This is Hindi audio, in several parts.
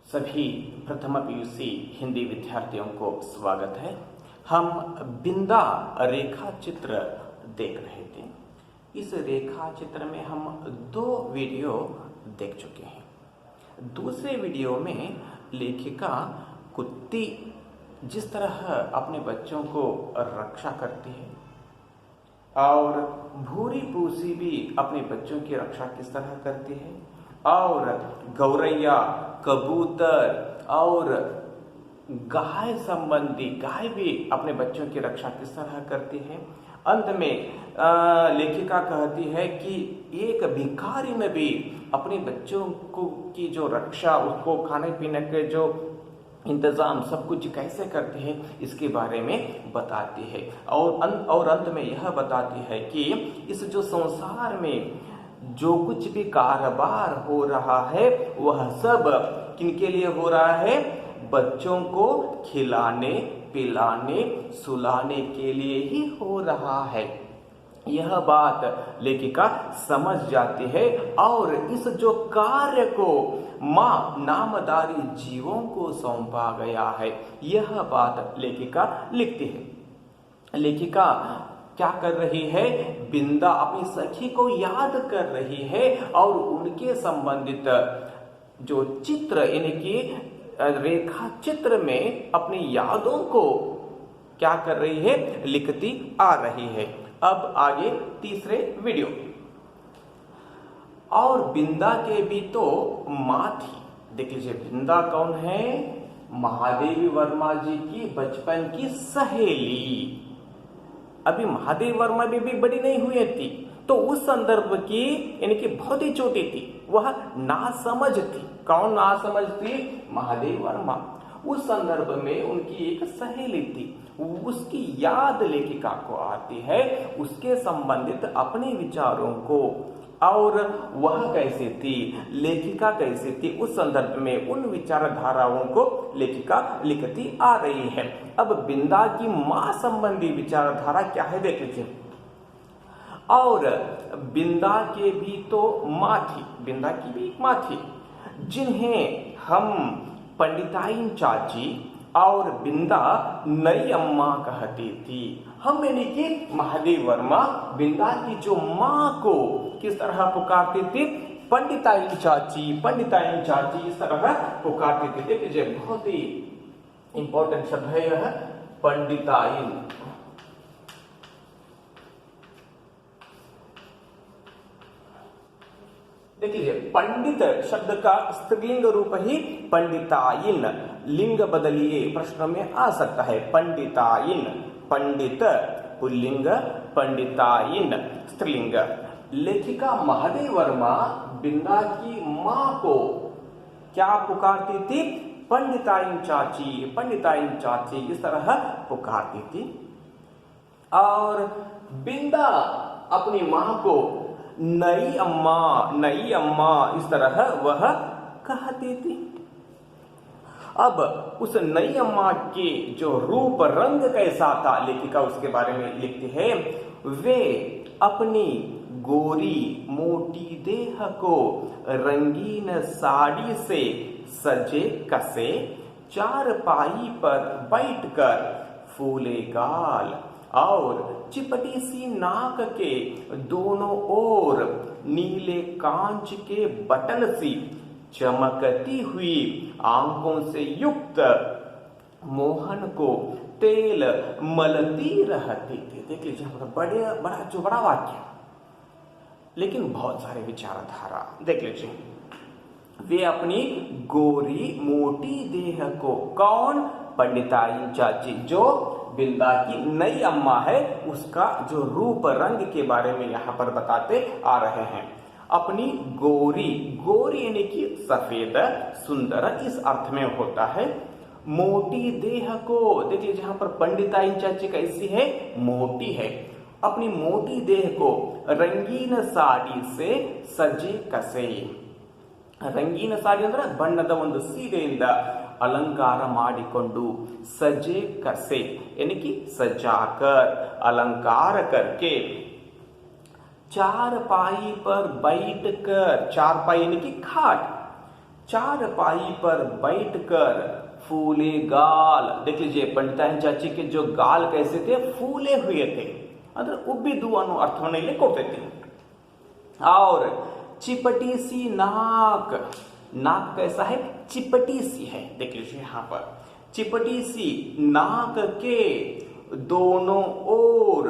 सभी प्रथम पीयूसी हिंदी विद्यार्थियों को स्वागत है। हम बिंदा रेखा चित्र देख रहे थे। इस रेखा चित्र में हम 2 वीडियो देख चुके हैं। दूसरे वीडियो में लेखिका कुत्ती जिस तरह अपने बच्चों को रक्षा करती है और भूरी पूसी भी अपने बच्चों की रक्षा किस तरह करती है, और गौरैया, कबूतर और गाय संबंधी गाय भी अपने बच्चों की रक्षा किस तरह करती है। अंत में लेखिका कहती है कि एक भिखारी में भी अपने बच्चों को की जो रक्षा, उसको खाने पीने के जो इंतजाम सब कुछ कैसे करती है, इसके बारे में बताती है। और अंत में यह बताती है कि इस जो संसार में जो कुछ भी कारोबार हो रहा है वह सब किनके लिए हो रहा है? बच्चों को खिलाने, पिलाने, सुलाने के लिए ही हो रहा है। यह बात लेखिका समझ जाती है और इस जो कार्य को माँ नामधारी जीवों को सौंपा गया है, यह बात लेखिका लिखती है। लेखिका क्या कर रही है? बिंदा अपनी सखी को याद कर रही है और उनके संबंधित जो चित्र यानी कि रेखा चित्र में अपनी यादों को क्या कर रही है? लिखती आ रही है। अब आगे तीसरे वीडियो। और बिंदा के भी तो माँ थी। देख लीजिए, बिंदा कौन है? महादेवी वर्मा जी की बचपन की सहेली। अभी महादेव वर्मा भी बड़ी नहीं हुई थी, तो उस संदर्भ की यानी कि बहुत ही छोटी थी, वह नासमझ थी। कौन नासमझ थी? महादेव वर्मा। उस संदर्भ में उनकी एक सहेली थी, उसकी याद लेखिका को आती है, उसके संबंधित अपने विचारों को, और वह कैसे थी, लेखिका कैसे थी, उस संदर्भ में उन विचारधाराओं को लेखिका लिखती आ रही है। अब बिंदा की मां संबंधी विचारधारा क्या है देख लीजिए। और बिंदा के भी तो मां थी, बिंदा की भी एक मां थी, जिन्हें हम पंडिताइन चाची और बिंदा नई अम्मा कहती थी। हम यानी कि महादेव वर्मा बिंदा की जो माँ को किस तरह पुकारती थी? पंडिताइन चाची, पंडिताइन चाची, इस तरह पुकारती थी। देखिए, बहुत ही इंपॉर्टेंट शब्द है यह पंडिताइन। देख लीजिए, पंडित शब्द का स्त्रीलिंग रूप ही पंडिताइन। लिंग बदलिए, प्रश्न में आ सकता है। पंडिताइन, पंडित पुल्लिंग, पंडिताइन स्त्रीलिंग। लेखिका महादेव वर्मा बिंदा की मां को क्या पुकारती थी? पंडिताइन चाची, पंडिताइन चाची, इस तरह पुकारती थी। और बिंदा अपनी मां को नई अम्मा, नई अम्मा, इस तरह वह कहती थी। अब उस नई अम्मा के जो रूप रंग कैसा था, लेखिका उसके बारे में लिखती है। वे अपनी गोरी मोटी देह को रंगीन साड़ी से सजे कसे चारपाई पर बैठकर फूले गाल और चिपटी सी नाक के दोनों ओर नीले कांच के बटन सी चमकती हुई आंखों से युक्त मोहन को तेल मलती रहती थी। देख लीजिए, बड़ा वाक्य, लेकिन बहुत सारे विचारधारा। देख लीजिए, वे अपनी गोरी मोटी देह को, कौन? पंडिताइन चाची, जो बिंदा की नई अम्मा है, उसका जो रूप रंग के बारे में यहाँ पर बताते आ रहे हैं। अपनी गोरी, गोरी यानी कि सफेद, सुंदर, इस अर्थ में होता है। मोटी देह को, देखिए जहां पर पंडिताइन चाची कैसी है? मोटी है। अपनी मोटी देह को रंगीन साड़ी से सजे कसे। रंगीन साड़ी ಅಂದ್ರೆ ಬಣ್ಣದ ಒಂದು ಸೀರೆಯಿಂದ अलंकार ಮಾಡಿಕೊಂಡು सजे कसे यानी कि सजाकर, अलंकार करके चारपाई पर बैठकर, चारपाई यानी कि खाट, चारपाई पर बैठकर फूले गाल। देख लीजिए पंडितायन चाची के जो गाल कैसे थे, फूले हुए थे, ಅಂದ್ರೆ ಉಬ್ಬಿದ್ದು ಅನ್ನೋ ಅರ್ಥವನ್ನು ಇಲ್ಲಿ ಕೊಡ್ತೈತಿ। और चिपटी सी नाक, नाक कैसा है, चिपटी सी है। देख लीजिए यहाँ पर चिपटी सी नाक के दोनों ओर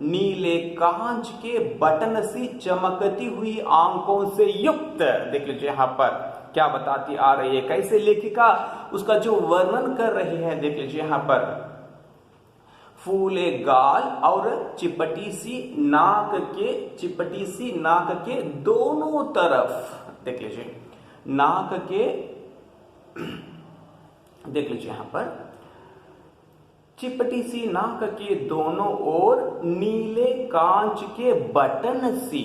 नीले कांच के बटन सी चमकती हुई आंखों से युक्त। देख लीजिए यहाँ पर क्या बताती आ रही है, कैसे लेखिका उसका जो वर्णन कर रही है। देख लीजिए यहाँ पर फूले गाल और चिपटी सी नाक के दोनों तरफ। देख लीजिए नाक के, देख लीजिए यहां पर चिपटी सी नाक के दोनों ओर नीले कांच के बटन सी,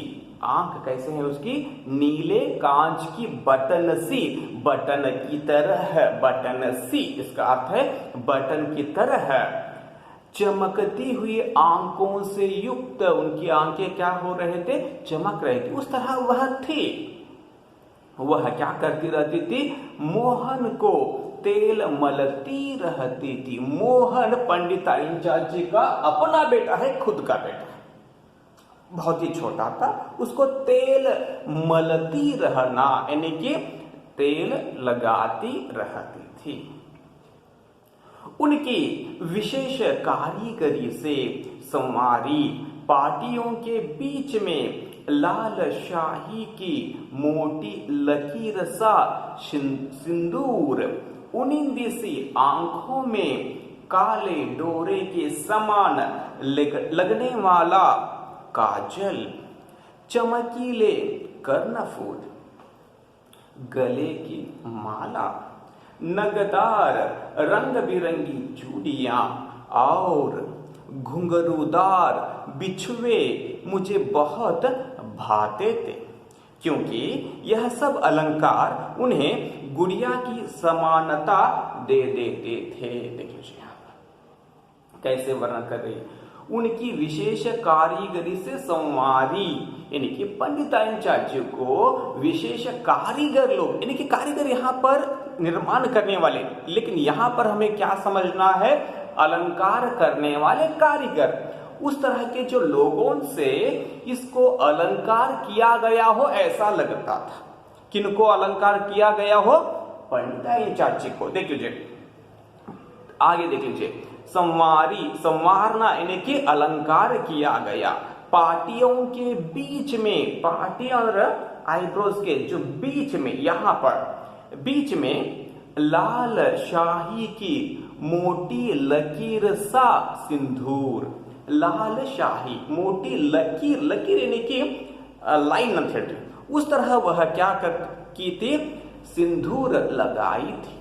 आंख कैसे है उसकी, नीले कांच की बटन सी, बटन की तरह, बटन सी इसका अर्थ है बटन की तरह चमकती हुई आंखों से युक्त। उनकी आंखें क्या हो रहे थे, चमक रही थी, उस तरह वह थी। वह क्या करती रहती थी, मोहन को तेल मलती रहती थी। मोहन पंडिताइन चाची का अपना बेटा है, खुद का बेटा है, बहुत ही छोटा था, उसको तेल मलती रहना यानी कि तेल लगाती रहती थी। उनकी विशेष कारीगरी से संवारी पाटियों के बीच में लाल शाही की मोटी लकीर सा सिंदूर, उनिंदी सी आंखों में काले डोरे के समान लगने वाला काजल, चमकीले कर्णफूल, गले की माला, नगदार रंग बिरंगी चूड़ियां और घुंघरूदार बिछुए मुझे बहुत भाते थे, क्योंकि यह सब अलंकार उन्हें गुड़िया की समानता दे देते थे। देखिए कैसे वर्णन कर रही है, उनकी विशेष कारीगरी से संवारी, यानी कि पंडिताइन चाची को विशेष कारीगर लोग, यानी कि कारीगर यहाँ पर निर्माण करने वाले, लेकिन यहाँ पर हमें क्या समझना है, अलंकार करने वाले कारीगर, उस तरह के जो लोगों से इसको अलंकार किया गया हो ऐसा लगता था। किनको अलंकार किया गया हो, पंडिताइन चाची को। देख लीजिए आगे, देख लीजिए संवारी, संवारना यानी कि अलंकार किया गया। पाटियों के बीच में, पाटी और आईब्रोज के जो बीच में, यहां पर बीच में लाल शाही की मोटी लकीर सा सिंदूर, लाल शाही मोटी लकीर, लकीर यानी कि लाइन मेथड, उस तरह वह क्या की थी, सिंदूर लगाई थी।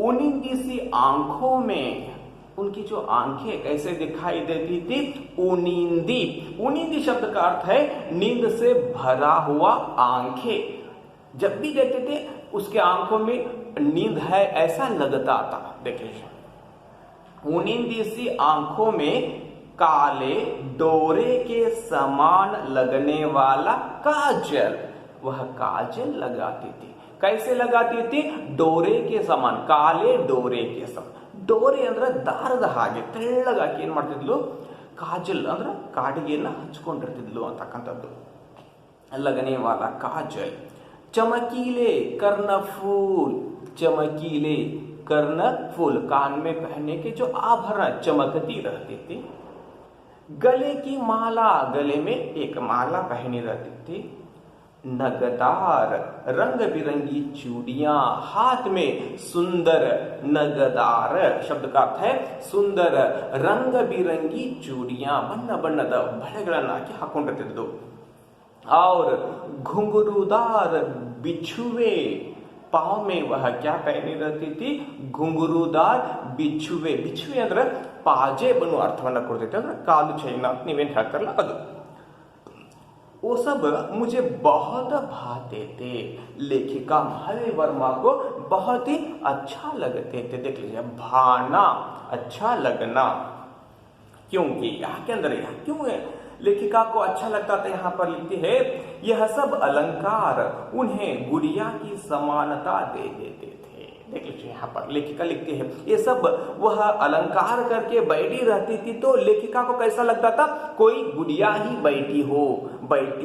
उनिंदी सी आंखों में, उनकी जो आंखें कैसे दिखाई देती थी, उनिंदी, उनिंदी शब्द का अर्थ है नींद से भरा हुआ आंखें। जब भी देखते थे उसके आंखों में नींद है ऐसा लगता था। देखिए उनिंदी सी आंखों में काले डोरे के समान लगने वाला काजल, वह काजल लगाती थी। कैसे लगाती थी, डोरे के समान, काले डोरे के समान। ಡೋರೆ ಅಂದ್ರೆ ದಾರದ ಹಾಗೆ ತೆಳ್ಳಗಾಗಿ ಏನ್ ಮಾಡ್ತಿದ್ಲು, ಕಾಜಲ್ ಅಂದ್ರೆ ಕಾಡಿಗೆಯನ್ನ ಹಚ್ಕೊಂಡಿರ್ತಿದ್ಲು ಅಂತಕ್ಕಂಥದ್ದು, लगने वाला काजल। चमकीले कर्णफूल, चमकीले कर्णफूल कान में पहनने के जो आभरण चमकती रहती थी। गले की माला, गले में एक माला पहनी रहती थी। नगदार रंग बिरंगी चूड़ियां, हाथ में सुंदर, नगदार शब्द का अर्थ है सुंदर, रंग बिरंगी चूड़ियां, ಬಣ್ಣ ಬಣ್ಣದ ಬಳೆಗಳನ್ನು ಹಾಕಿ ಹಾಕೊಂಡಿರ್ತಿದ್ದು। और घुंघरूदार बिछुए, पांव में वह क्या पहनी रहती थी, घुंघरूदार बिछुए। बिछुए ಅಂದ್ರೆ ಪಾಜೆ ಬನ್ನು ಅರ್ಥವನ್ನ ಕೊಡ್ತೈತೆ, ಅಂದ್ರೆ ಕಾಲು ಚೈನ ನೀವೇನ್ ಹೇಳ್ತಾರಲ್ಲ ಅದು। वो सब मुझे बहुत भाते थे, लेखिका महादेवी वर्मा को बहुत ही अच्छा लगते थे। देख लीजिए भाना, अच्छा लगना, क्योंकि यहाँ के अंदर यहाँ क्यों है लेखिका को अच्छा लगता था, यहाँ पर लिखती है यह सब अलंकार उन्हें गुड़िया की समानता दे देते थे। देख लीजिए यहाँ पर लेखिका लिखती है, ये सब वह अलंकार करके बैठी रहती थी तो लेखिका को कैसा लगता था, कोई गुड़िया ही बैठी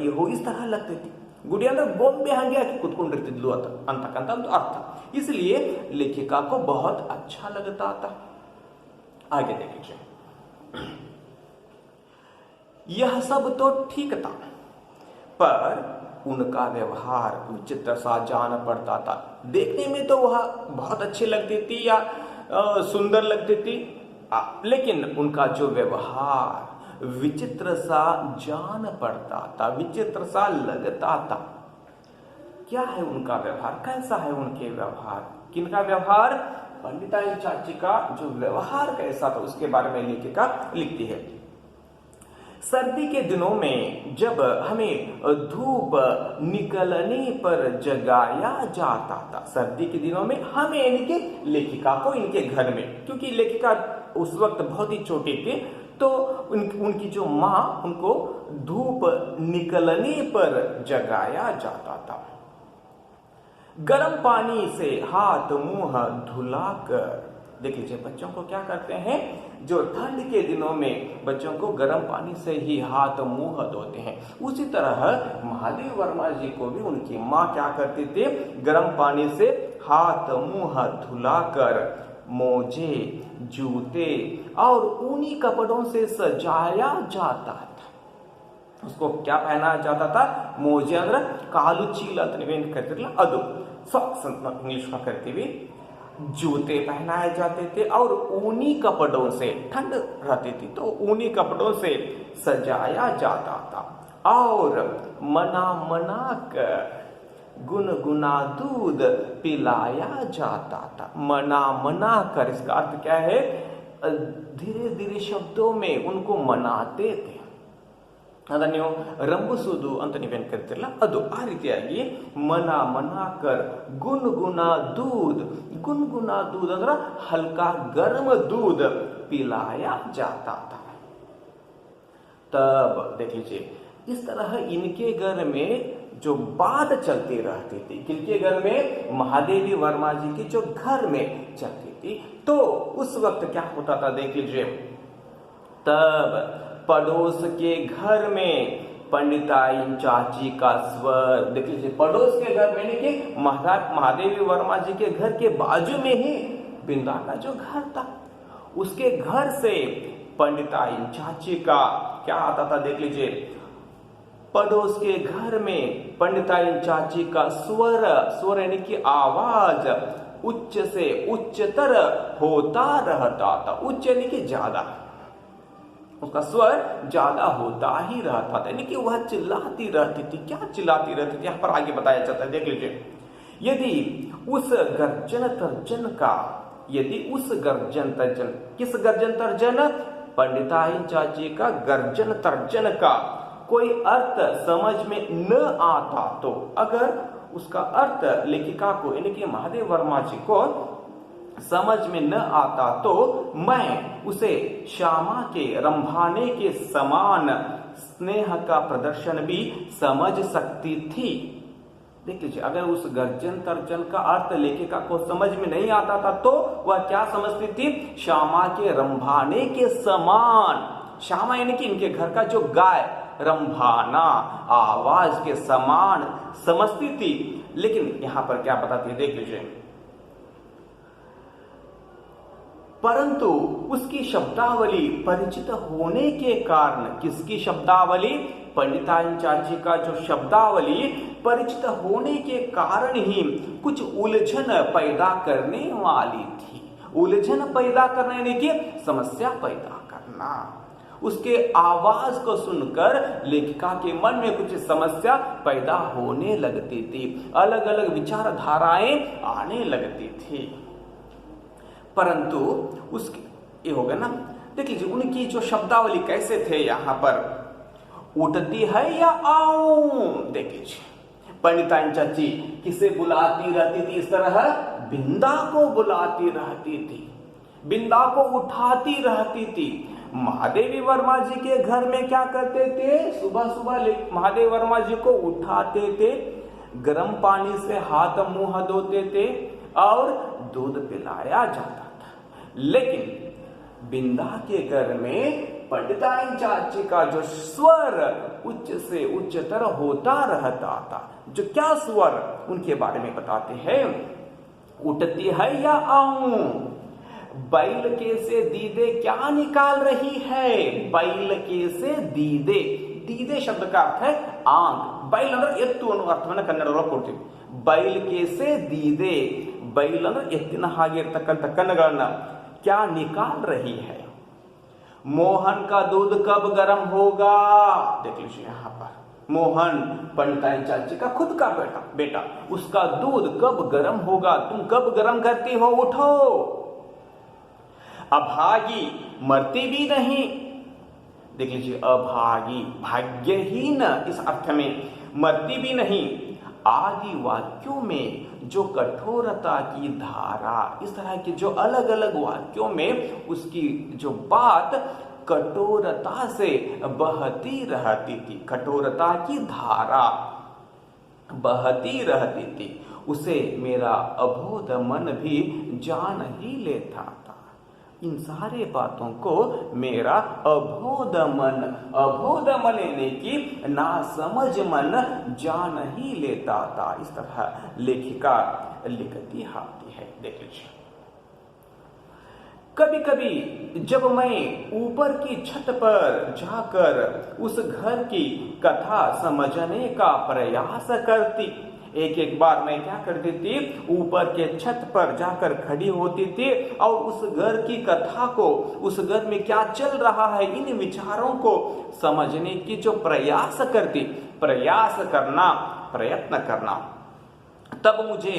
हो इस तरह लगती थी। गुड़िया अंदर बॉम्बे हंडिया की कुत्कुंडिर्तिद्लु अंतकंत अर्थ, इसलिए लेखिका को बहुत अच्छा लगता था। आगे देख लीजिए, यह सब तो ठीक था, पर उनका व्यवहार विचित्र सा जान पड़ता था। देखने में तो वह बहुत अच्छी लगती थी या सुंदर लगती थी, लेकिन उनका जो व्यवहार विचित्र सा जान पड़ता था, विचित्र सा लगता था। क्या है उनका व्यवहार, कैसा है उनके व्यवहार, किनका व्यवहार, पंडिताई चाची का जो व्यवहार कैसा था उसके बारे में लेखिका लिखती है। सर्दी के दिनों में जब हमें धूप निकलने पर जगाया जाता था, सर्दी के दिनों में हमें इनके लेखिका को इनके घर में, क्योंकि लेखिका उस वक्त बहुत ही छोटी थी, तो उनकी जो माँ उनको धूप निकलने पर जगाया जाता था। गर्म पानी से हाथ मुंह धुलाकर, देख लीजिए बच्चों को क्या करते हैं, जो ठंड के दिनों में बच्चों को गर्म पानी से ही हाथ मुंह धोते हैं, उसी तरह महादेव वर्मा जी को भी उनकी माँ क्या करती थी, गर्म पानी से हाथ मुंह धुलाकर मोजे, जूते और ऊनी कपड़ों से सजाया जाता था। उसको क्या पहनाया जाता था, मोजे अंदर कालू चील करते अदु सॉक्स इंग्लिश में करते हुए, जूते पहनाए जाते थे और ऊनी कपड़ों से, ठंड रहती थी तो ऊनी कपड़ों से सजाया जाता था और मना मना कर गुनगुना दूध पिलाया जाता था। मना मना कर, इसका अर्थ क्या है, धीरे धीरे शब्दों में उनको मनाते थे। ಅದನ್ನು ರಂಭಿಸುವುದು ಅಂತ ನೀವೇನ್ ಕರಿತಿರಲ್ಲ ಅದು ಆ ರೀತಿಯಾಗಿ ಮನ कर गुनगुना दूध ಅಂದ್ರೆ हल्का गर्म दूध पिलाया जाता था। तब देख लीजिए इस तरह इनके घर में जो बात चलती रहती थी, किनके घर में, महादेवी वर्मा जी के जो घर में चलती थी, तो उस वक्त क्या होता था देख लीजिए, तब पड़ोस के घर में पंडिताई चाची का स्वर, देख लीजिए पड़ोस के घर में, कि महादेवी वर्मा जी के घर के बाजू में ही बिंदा का जो घर था, उसके घर से पंडिताई चाची का क्या आता था, देख लीजिए पड़ोस के घर में पंडिताई चाची का स्वर यानी कि आवाज उच्च से उच्चतर होता रहता था। उच्च यानी कि ज्यादा, उसका स्वर ज्यादा होता ही रहता था, यानी कि वह चिल्लाती रहती थी। क्या चिल्लाती रहती थी, यहां पर आगे बताया जाता है, देख लीजिए, यदि उस गर्जन तर्जन का, यदि उस गर्जन तर्जन, किस गर्जन तर्जन, पंडिताई चाची का गर्जन तर्जन का कोई अर्थ समझ में न आता तो, अगर उसका अर्थ लेखिका को यानी कि महादेव वर्मा जी को समझ में न आता तो मैं उसे श्यामा के रंभाने के समान स्नेह का प्रदर्शन भी समझ सकती थी। देख लीजिए, अगर उस गर्जन तर्जन का अर्थ लेखिका को समझ में नहीं आता था तो वह क्या समझती थी, श्यामा के रंभाने के समान, श्यामा यानी कि इनके घर का जो गाय, रंभाना आवाज के समान समझती थी। लेकिन यहां पर क्या बताती है, देख लीजिए, परंतु उसकी शब्दावली परिचित होने के कारण, किसकी शब्दावली, पंडिताई चाची का जो शब्दावली परिचित होने के कारण ही कुछ उलझन पैदा करने वाली थी। उलझन पैदा करना यानी कि समस्या पैदा करना। उसके आवाज को सुनकर लेखिका के मन में कुछ समस्या पैदा होने लगती थी, अलग अलग विचारधाराएं आने लगती थी। परंतु उसके ये होगा ना, देख लीजिए उनकी जो शब्दावली कैसे थे, यहां पर उठती है या आऊं, देख लीजिए पंडिताई चाची किसे बुलाती रहती थी, इस तरह बिंदा को बुलाती रहती थी, बिंदा को उठाती रहती थी, महादेवी वर्मा जी के घर में क्या करते थे, सुबह सुबह महादेव वर्मा जी को उठाते थे, गर्म पानी से हाथ मुंह धोते थे और दूध पिलाया जाता था। लेकिन बिंदा के घर में पंडिताइन चाची का जो स्वर उच्च से उच्चतर होता रहता था। जो क्या स्वर, उनके बारे में बताते हैं। उठती है या आऊं, बैल के से दीदे क्या निकाल रही है, बैल के से दीदे, दीदे शब्द का अर्थ है आंख, बैल ಅಂದ್ರೆ ಎತ್ತು ಅನ್ನೋ ಅರ್ಥವನ್ನ ಕನ್ನಡದೊಳಗೆ ಕೊಡ್ತೀವಿ। बैल के से दीदे, बैल ಅಂದ್ರೆ ಎತ್ತಿನ ಹಾಗೆ ಇರತಕ್ಕಂತ ಕಣ್ಣುಗಳನ್ನ क्या निकाल रही है। मोहन का दूध कब गर्म होगा, देख लीजिए यहाँ पर, मोहन पंडिताइन चाची का खुद का बेटा, उसका दूध कब गर्म होगा, तुम कब गर्म करती हो, उठो। अभागी मरती भी नहीं, देख लीजिए, अभागी भाग्यहीन इस अर्थ में, मरती भी नहीं। आदि वाक्यों में जो कठोरता की धारा, इस तरह के जो अलग अलग वाक्यों में उसकी जो बात कठोरता से बहती रहती थी, कठोरता की धारा बहती रहती थी, उसे मेरा अबोध मन भी जान ही लेता था। इन सारे बातों को मेरा अबोध मन यानी कि नासमझ मन जान ही लेता था। इस तरह लेखिका लिखती आती है। देख लीजिए, कभी कभी जब मैं ऊपर की छत पर जाकर उस घर की कथा समझने का प्रयास करती, एक बार मैं क्या करती थी, ऊपर के छत पर जाकर खड़ी होती थी और उस घर की कथा को, उस घर में क्या चल रहा है, इन विचारों को समझने की जो प्रयास करती, प्रयत्न करना, तब मुझे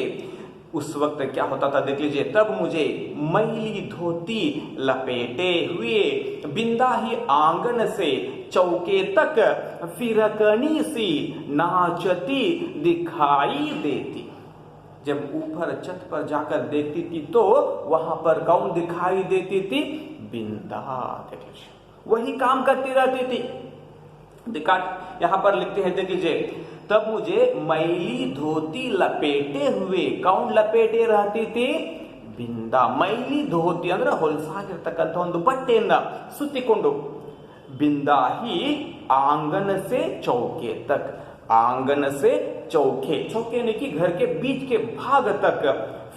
उस वक्त क्या होता था, देख लीजिए, तब मुझे मैली धोती लपेटे हुए बिंदा ही आंगन से चौके तक फिरकनी सी नाचती दिखाई देती। जब ऊपर छत पर जाकर देखती थी तो वहां पर कौन दिखाई देती थी, बिंदा। देख लीजिए, वही काम करती रहती थी। दिखा यहां पर लिखते हैं, देख लीजिए, तब मुझे मैली धोती लपेटे हुए, कौन लपेटे रहती थी, बिंदा। मैली धोती ಅಂದ್ರೆ ಹೊಲಸಾಗಿರತಕ್ಕಂತ ಒಂದು ಬಟ್ಟೆಯನ್ನ ಸುತ್ತಿಕೊಂಡು, बिंदा ही आंगन से चौके तक, आंगन से चौके, चौके यानी कि घर के बीच के भाग तक,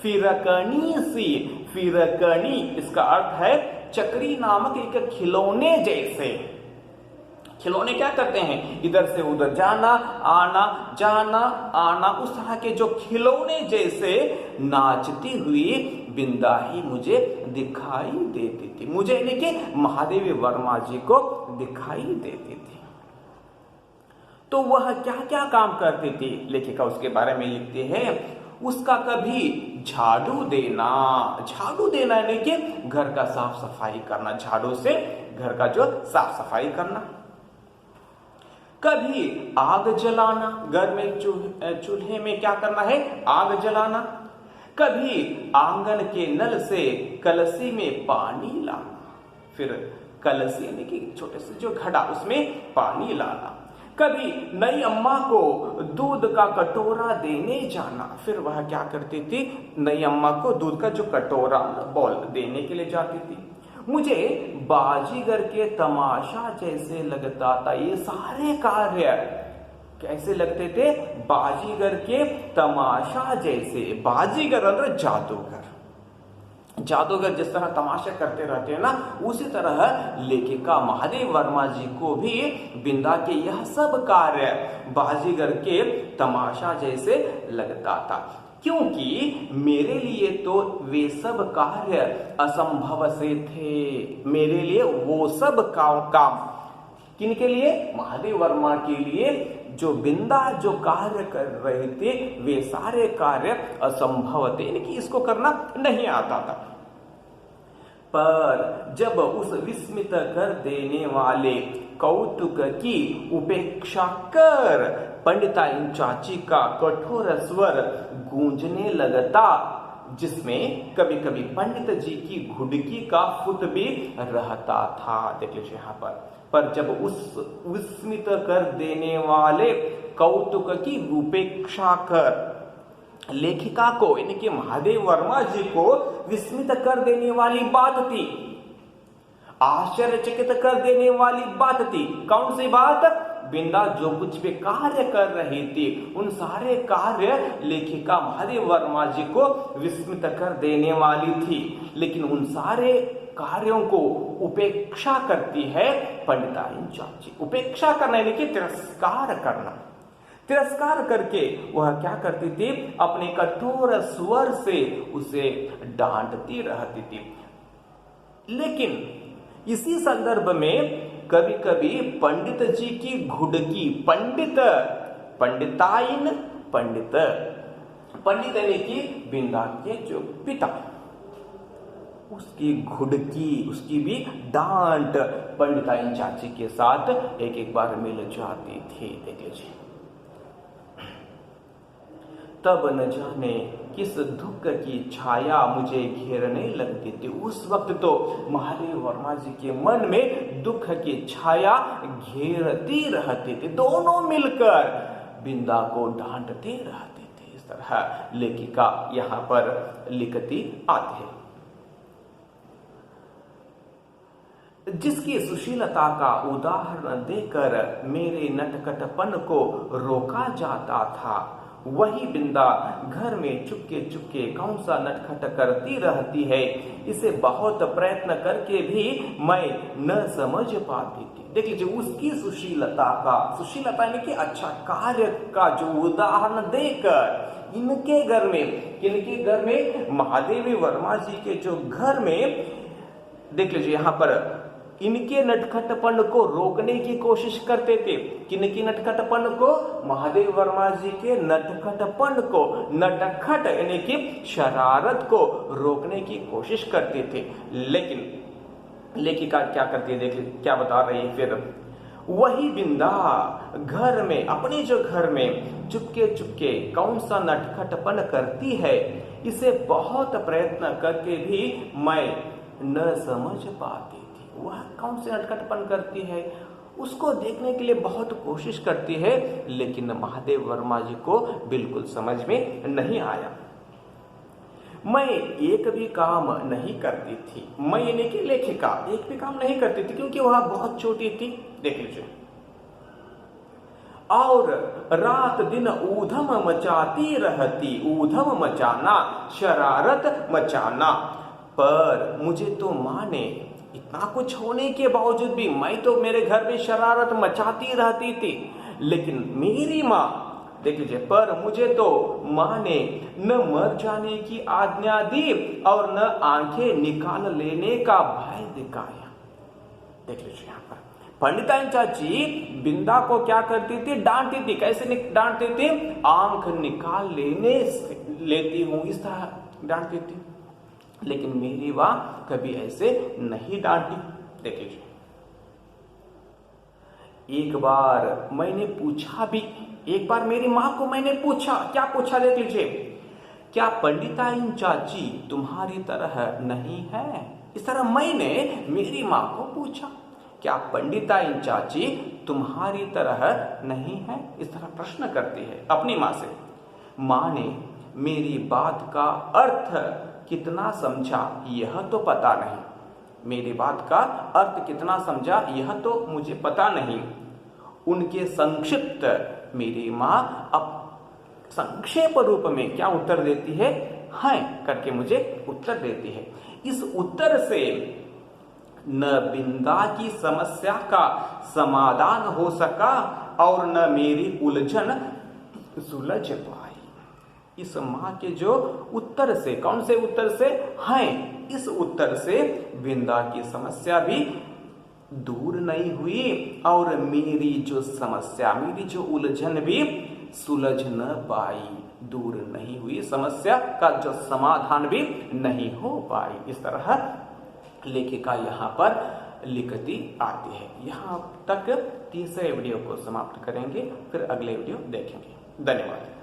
फिरकनी सी, फिरकनी इसका अर्थ है चक्री नामक एक खिलौने जैसे। खिलौने क्या करते हैं, इधर से उधर जाना आना, जाना आना, उस तरह के जो खिलौने जैसे नाचती हुई बिंदा ही मुझे दिखाई देती थी। मुझे यानी कि महादेवी वर्मा जी को दिखाई देती थी। तो वह क्या क्या काम करती थी, लेखिका उसके बारे में लिखते हैं। उसका कभी झाड़ू देना, झाड़ू देना यानी कि घर का साफ सफाई करना, झाड़ू से घर का जो साफ सफाई करना। कभी आग जलाना, घर में चूल्हे में क्या करना है, आग जलाना। कभी आंगन के नल से कलसी में पानी लाना, फिर कलसी यानी कि छोटे से जो घड़ा, उसमें पानी लाना। कभी नई अम्मा को दूध का कटोरा देने जाना, फिर वह क्या करती थी, नई अम्मा को दूध का जो कटोरा बॉल देने के लिए जाती थी। मुझे बाजीगर के तमाशा जैसे लगता था। ये सारे कार्य कैसे लगते थे, बाजीगर के तमाशा जैसे। बाजीगर ಅಂದ್ರೆ जादूगर, जादूगर जिस तरह तमाशा करते रहते हैं ना, उसी तरह लेखिका महादेव वर्मा जी को भी बिंदा के यह सब कार्य बाजीगर के तमाशा जैसे लगता था। क्योंकि मेरे लिए तो वे सब कार्य असंभव से थे। मेरे लिए वो सब काम किनके लिए, महादेव वर्मा के लिए। जो बिंदा जो कार्य कर रहे थे वे सारे कार्य असंभव थे, यानी कि इसको करना नहीं आता था। पर जब उस विस्मित कर देने वाले कौतुक की उपेक्षा कर पंडिताइन चाची का कठोर स्वर गूंजने लगता, जिसमें कभी कभी पंडित जी की घुड़की का फुट भी रहता था। देख लीजिए यहाँ पर जब उस विस्मित कर देने वाले कौतुक की उपेक्षा कर लेखिका को, यानी कि महादेव वर्मा जी को विस्मित कर देने वाली बात थी, आश्चर्यचकित कर देने वाली बात थी। कौन सी बात? बिंदा जो कुछ भी कार्य कर रही थी, उन सारे कार्य लेखिका महादेव वर्मा जी को विस्मित कर देने वाली थी, लेकिन उन सारे कार्यों को उपेक्षा करती है पंडिताइन चाची। उपेक्षा करना यानी कि तिरस्कार करना। तिरस्कार करके वह क्या करती थी? अपने कठोर स्वर से उसे डांटती रहती थी। लेकिन इसी संदर्भ में कभी कभी पंडित जी की घुड़की, पंडिताइन, पंडित यानी कि बिंदा के जो पिता, उसकी घुड़की, उसकी भी डांट पंडिताइन चाची के साथ एक बार मिल जाती थी। देख लीजिए, तब न जाने किस दुख की छाया मुझे घेरने लगती थी। उस वक्त तो महादेव वर्मा जी के मन में दुख की छाया घेरती रहती थी। दोनों मिलकर बिंदा को डांटते रहते थे। इस तरह लेखिका यहाँ पर लिखती आती है। जिसकी सुशीलता का उदाहरण देकर मेरे नटखटपन को रोका जाता था, वही बिंदा घर में चुपके चुपके कौन सा नटखट करती रहती है, इसे बहुत प्रयत्न करके भी मैं न समझ पाती थी। देख लीजिए, उसकी सुशीलता यानी कि अच्छा कार्य का जो उदाहरण देकर इनके घर में महादेवी वर्मा जी के जो घर में, देख लीजिए यहाँ पर इनके नटखटपन को रोकने की कोशिश करते थे। किनकी नटखटपन को? महादेव वर्मा जी के नटखटपन को, नटखट यानी कि शरारत को रोकने की कोशिश करते थे। लेकिन लेखिका क्या करती है? देखिए क्या बता रही है फिर। वही बिंदा घर में, अपने जो घर में चुपके चुपके कौन सा नटखटपन करती है, इसे बहुत प्रयत्न करके भी मैं न समझ पाती। वह कौन से नटखटपन करती है, उसको देखने के लिए बहुत कोशिश करती है, लेकिन महादेव वर्मा जी को बिल्कुल समझ में नहीं आया। मैं एक भी काम नहीं करती थी। मैं यानी कि लेखिका एक भी काम नहीं करती थी, क्योंकि वह बहुत छोटी थी। देख लीजिए, और रात दिन ऊधम मचाती रहती। ऊधम मचाना, शरारत मचाना। पर मुझे तो माँ ने इतना कुछ होने के बावजूद भी, मैं तो मेरे घर में शरारत मचाती रहती थी, लेकिन मेरी माँ, देख लीजिए, पर मुझे तो माँ ने न मर जाने की आज्ञा दी और न आंखें निकाल लेने का भय दिखाया। देख लीजिए यहाँ पर पंडिताइन चाची बिंदा को क्या करती थी? डांटती थी। कैसे डांटती थी? आंख निकाल लेती हूं, इस तरह डांटती थी। लेकिन मेरी मां कभी ऐसे नहीं डांटी। देख लीजिए, एक बार मैंने पूछा भी, एक बार मेरी मां को मैंने पूछा, क्या पूछा? देख लीजिए, क्या पंडिताइन चाची तुम्हारी तरह नहीं है? इस तरह मैंने मेरी मां को पूछा, क्या पंडिताइन चाची तुम्हारी तरह नहीं है? इस तरह प्रश्न करती है अपनी मां से। मां ने मेरी बात का अर्थ कितना समझा यह तो पता नहीं। मेरी बात का अर्थ कितना समझा यह तो मुझे पता नहीं। उनके संक्षिप्त मेरी मां अब संक्षेप रूप में क्या उत्तर देती है? हाँ करके मुझे उत्तर देती है। इस उत्तर से न बिंदा की समस्या का समाधान हो सका और न मेरी उलझन सुलझ पाई। इस मां के जो उत्तर से, कौन से उत्तर से? हाँ, इस उत्तर से बिंदा की समस्या भी दूर नहीं हुई और मेरी जो समस्या, मेरी जो उलझन भी सुलझ न पाई, दूर नहीं हुई, समस्या का जो समाधान भी नहीं हो पाई। इस तरह लेखिका यहाँ पर लिखती आती है। यहाँ तक तीसरे वीडियो को समाप्त करेंगे, फिर अगले वीडियो देखेंगे। धन्यवाद।